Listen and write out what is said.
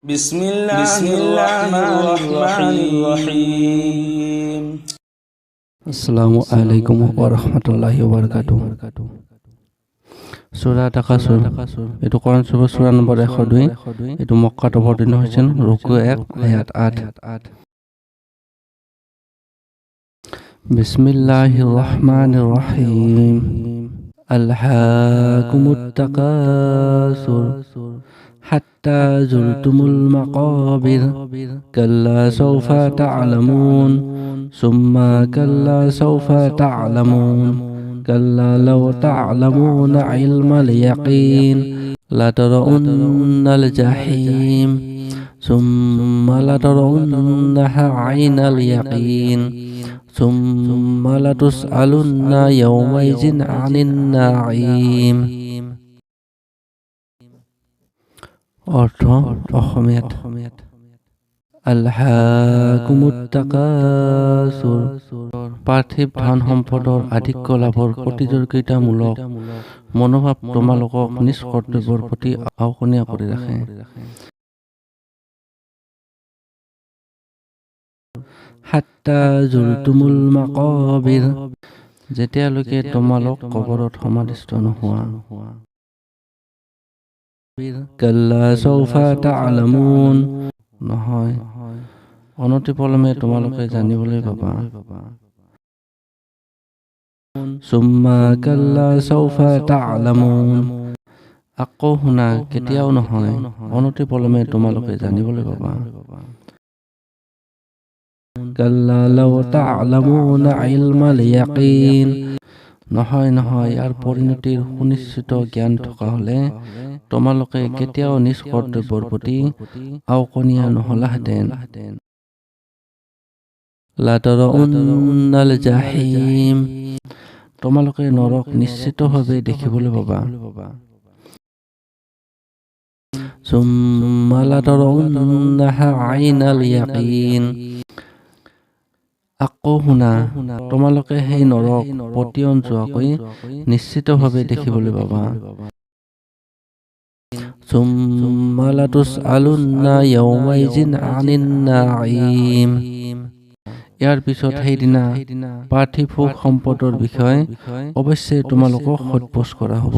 বিসমিল্লাহিৰ-ৰহমানিৰ-ৰহিম। আসসালামু আলাইকুম ওয়া ৰাহমাতুল্লাহি ওয়া বাৰাকাতুহু। সূৰা তাকাসুৰ এটো কোৰআন সূৰা নম্বৰ 102। এটো মক্কাত অৱতীৰ্ণ হৈছিল। ৰুকু 1 আয়াত 8। বিসমিল্লাহিৰ ৰহমানিৰ ৰহিম। আলহাকুমুত তাকাসুর হাত্তা জুরতুমুল মাকাবির কাল্লা সাওফা তা'লামুন সুম্মা কাল্লা সাওফা তা'লামুন কাল্লা লাউ তা'লামুনা ইলমাল ইয়াকিন লাতারাউন্নাল জাহিম সুম্মা লাতারাউন্নাহা আইনাল ইয়াকিন সুম্মা লাতুসআলুন্না ইয়াওমাইযিন আনিন নাঈম। অৰ্থ অসমীয়াত আলহাকুমুত তাকাসুৰ পাৰ্থিৱ ধন সম্পদৰ আধিক্য লাভৰ প্ৰতিযোগিতামূলক মনোভাৱ তোমালোকক নিজ কৰ্তব্যৰ প্ৰতি আওকণীয়া কৰি ৰাখে। হাত্তা জুৰতুমুল মাকাবিৰ যেতিয়ালৈকে তোমালোক কবৰত সমাধিস্থ নোহোৱা। কাল্লা সাওফা তা'লামুন নহয়, অনতিপলমে তোমালোকে জানিবলৈ পাবা। সুম্মা কাল্লা সাওফা তা'লামুন আকৌ শুনা, কেতিয়াও নহয়, অনতিপলমে তোমালোকে জানিবলৈ পাবা। কাল্লা লাউ তা'লামুনা ইলমাল ইয়াকিন নহয় নহয়, ইয়াৰ পৰিণতিৰ সুনিশ্চিত জ্ঞান থকা হলে তোমালোকে কেতিয়াও নিজ কৰ্তব্যৰ প্ৰতি আওকণীয়া নহলাহেঁতেন। লাতাৰাউন্নাল জাহিম তোমালোকে নৰক নিশ্চিতভাৱে দেখিবলৈ পাবা। সুম্মা লাতাৰাউন্নাহা আইনাল ইয়াকিন আকৌ শুনা, তোমালোকে সেই নৰক পতিয়ন যোৱাকৈ নিশ্চিতভাৱে দেখিবলৈ পাবা। সুম্মা লাতুসআলুন্না ইয়াওমাইযিন আনিন নাঈম ইয়াৰ পিছত সেইদিনা পাৰ্থিৱ সুখ সম্পদৰ বিষয়ে অৱশ্যে তোমালোকক সোধপোছ কৰা হ'ব।